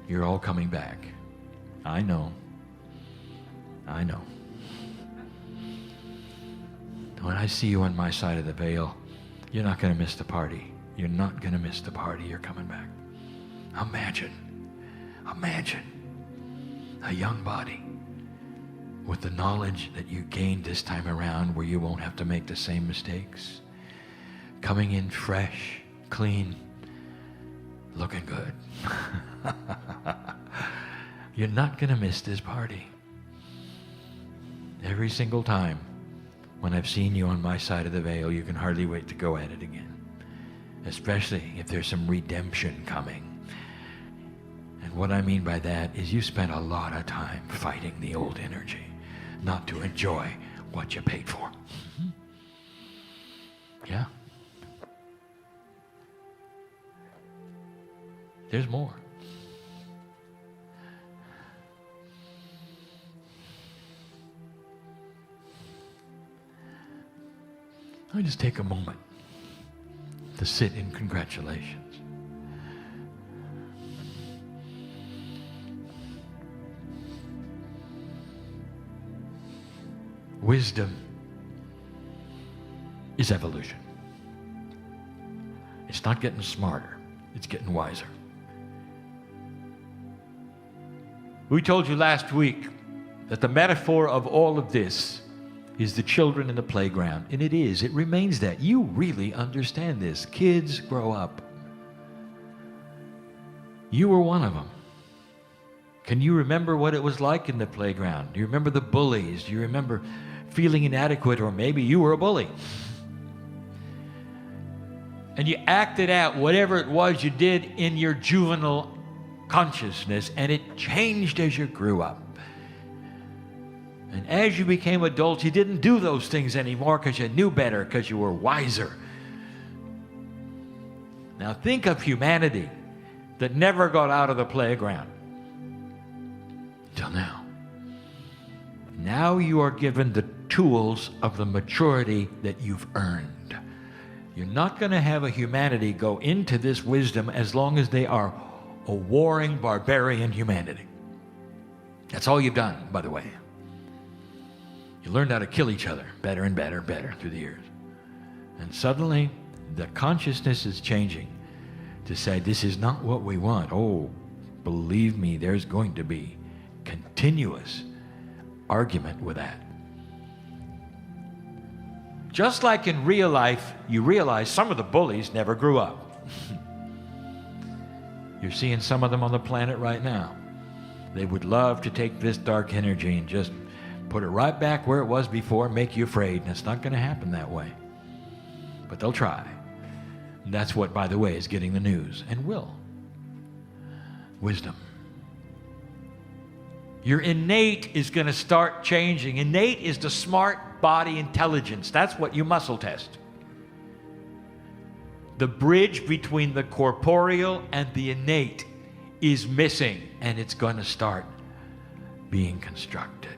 You're all coming back. I know. I know. When I see you on my side of the veil, you're not going to miss the party. You're not going to miss the party. You're coming back. Imagine a young body with the knowledge that you gained this time around, where you won't have to make the same mistakes. Coming in fresh, clean, looking good. You're not going to miss this party. Every single time when I've seen you on my side of the veil, you can hardly wait to go at it again. Especially if there's some redemption coming. And what I mean by that is you spent a lot of time fighting the old energy, not to enjoy what you paid for. Yeah. There's more. Let me just take a moment to sit in congratulations. Wisdom is evolution. It's not getting smarter, it's getting wiser. We told you last week that the metaphor of all of this is the children in the playground. And it is. It remains that. You really understand this. Kids grow up. You were one of them. Can you remember what it was like in the playground? Do you remember the bullies? Do you remember feeling inadequate, or maybe you were a bully? And you acted out whatever it was you did in your juvenile consciousness, and it changed as you grew up. And as you became adults, you didn't do those things anymore because you knew better, because you were wiser. Now think of humanity that never got out of the playground till now. Now you are given the tools of the maturity that you've earned. You're not going to have a humanity go into this wisdom as long as they are a warring, barbarian humanity. That's all you've done, by the way. You learned how to kill each other better and better and better through the years. And suddenly, the consciousness is changing to say, this is not what we want. Oh, believe me, there's going to be continuous argument with that. Just like in real life, you realize some of the bullies never grew up. You're seeing some of them on the planet right now. They would love to take this dark energy and just put it right back where it was before, make you afraid, and it's not going to happen that way. But they'll try. And that's what, by the way, is getting the news, and will. Wisdom. Your innate is going to start changing. Innate is the smart body intelligence. That's what you muscle test. The bridge between the corporeal and the innate is missing, and it's going to start being constructed.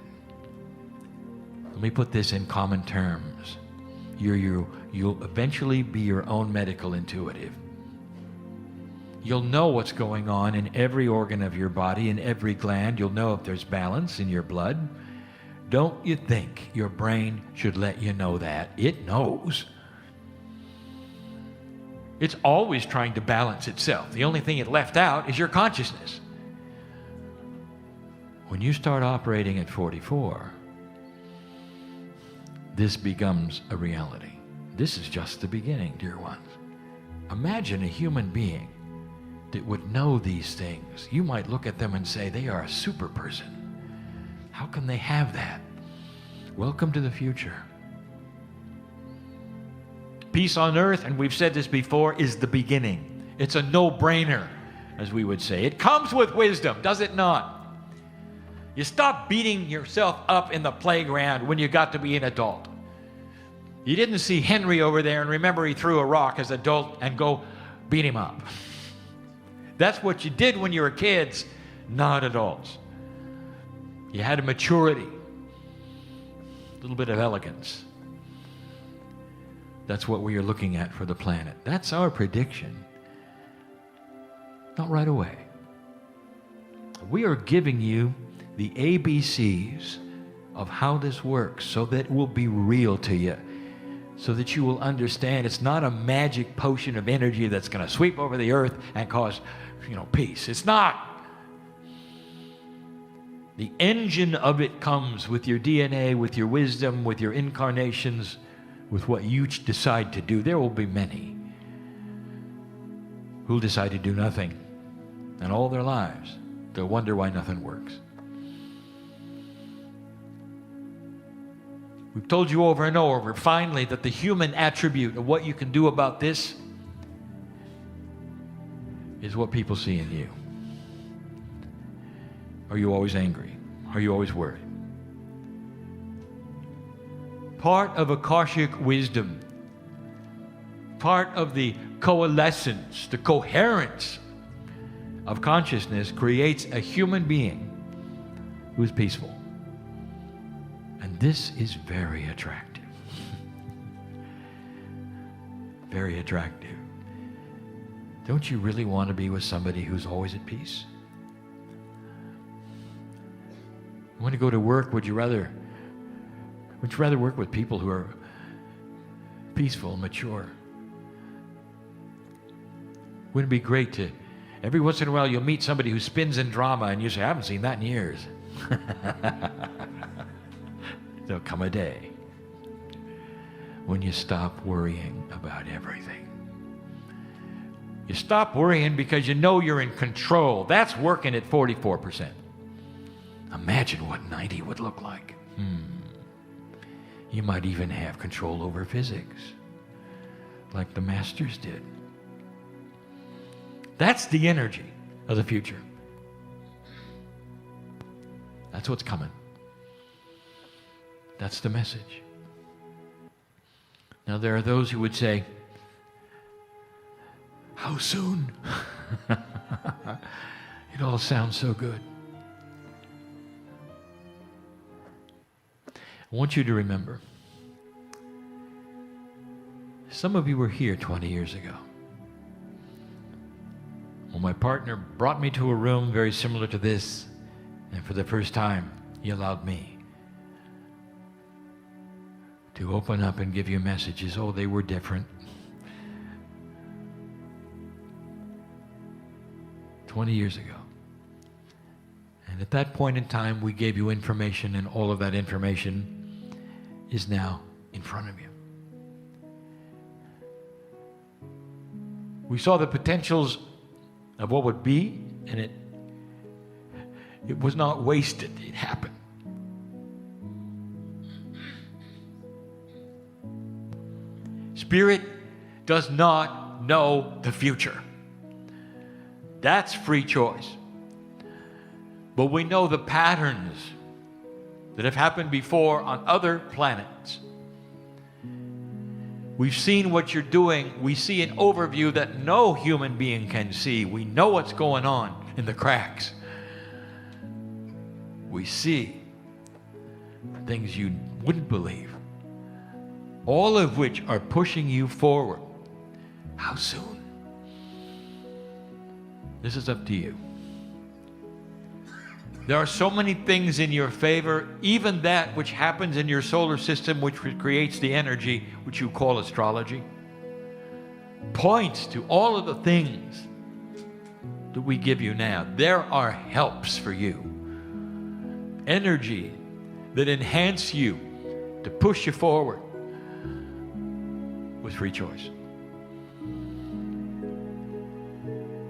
Let me put this in common terms. You'll eventually be your own medical intuitive. You'll know what's going on in every organ of your body, in every gland. You'll know if there's balance in your blood. Don't you think your brain should let you know that? It knows. It's always trying to balance itself. The only thing it left out is your consciousness. When you start operating at 44, this becomes a reality. This is just the beginning, dear ones. Imagine a human being that would know these things. You might look at them and say, they are a super person. How can they have that? Welcome to the future. Peace on earth, and we've said this before, is the beginning. It's a no-brainer, as we would say. It comes with wisdom, does it not? You stop beating yourself up in the playground when you got to be an adult. You didn't see Henry over there and remember he threw a rock as an adult and go beat him up. That's what you did when you were kids, not adults. You had a maturity, a little bit of elegance. That's what we are looking at for the planet. That's our prediction. Not right away. We are giving you the ABCs of how this works so that it will be real to you, so that you will understand it's not a magic potion of energy that's going to sweep over the earth and cause, peace. It's not. The engine of it comes with your DNA, with your wisdom, with your incarnations, with what you decide to do. There will be many who'll decide to do nothing, and all their lives they'll wonder why nothing works. We've told you over and over, finally, that the human attribute of what you can do about this is what people see in you. Are you always angry? Are you always worried? Part of Akashic wisdom, part of the coalescence, the coherence of consciousness creates a human being who is peaceful. And this is very attractive. Very attractive. Don't you really want to be with somebody who's always at peace? When you go to work, would you rather work with people who are peaceful, mature? Wouldn't it be great to, every once in a while you'll meet somebody who spins in drama and you say, I haven't seen that in years. There'll come a day when you stop worrying about everything. You stop worrying because you know you're in control. That's working at 44%. Imagine what 90 would look like. You might even have control over physics, like the masters did. That's the energy of the future. That's what's coming. That's the message. Now there are those who would say, how soon? It all sounds so good. I want you to remember, some of you were here 20 years ago. Well, my partner brought me to a room very similar to this, and for the first time, he allowed me to open up and give you messages. Oh, they were different. 20 years ago. And at that point in time, we gave you information, and all of that information is now in front of you. We saw the potentials of what would be, and it was not wasted. It happened. Spirit does not know the future. That's free choice. But we know the patterns that have happened before on other planets. We've seen what you're doing. We see an overview that no human being can see. We know what's going on in the cracks. We see things you wouldn't believe, all of which are pushing you forward. How soon? This is up to you. There are so many things in your favor, even that which happens in your solar system, which creates the energy, which you call astrology, points to all of the things that we give you now. There are helps for you. Energy that enhance you, to push you forward with free choice.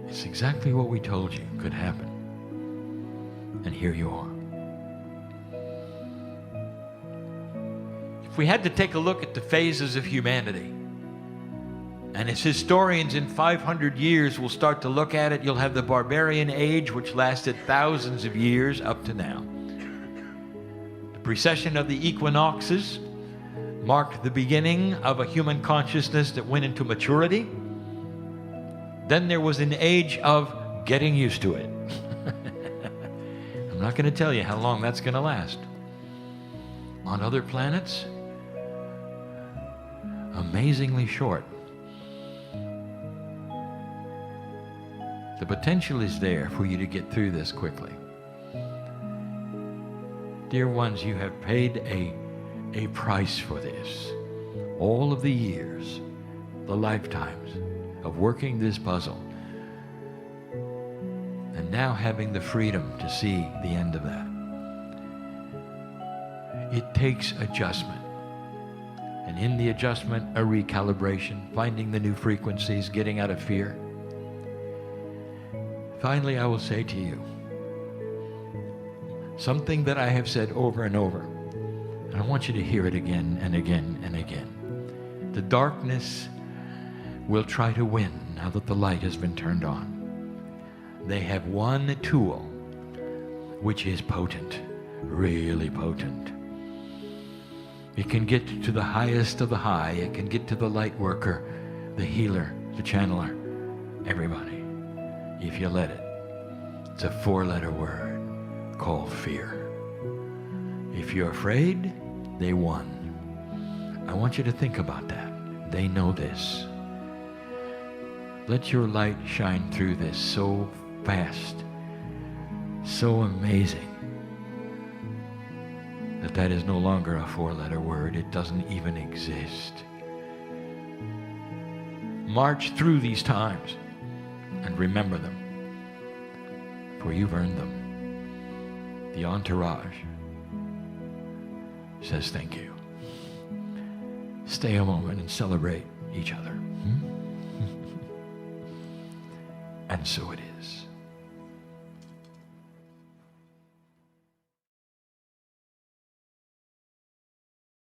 It's exactly what we told you could happen. And here you are. If we had to take a look at the phases of humanity, and as historians in 500 years will start to look at it, you'll have the barbarian age, which lasted thousands of years up to now. The precession of the equinoxes marked the beginning of a human consciousness that went into maturity. Then there was an age of getting used to it. I'm not going to tell you how long that's going to last. On other planets, amazingly short. The potential is there for you to get through this quickly. Dear ones, you have paid a price for this. All of the years, the lifetimes of working this puzzle, and now having the freedom to see the end of that. It takes adjustment. And in the adjustment, a recalibration, finding the new frequencies, getting out of fear. Finally, I will say to you something that I have said over and over, and I want you to hear it again and again and again. The darkness will try to win now that the light has been turned on. They have one tool, which is potent, really potent. It can get to the highest of the high. It can get to the light worker, the healer, the channeler, everybody, if you let it. It's a 4-letter word called fear. If you're afraid, they won. I want you to think about that. They know this. Let your light shine through this so fast, so amazing, that is no longer a 4-letter word. It doesn't even exist. March through these times and remember them, for you've earned them. The entourage says thank you. Stay a moment and celebrate each other. And so it is.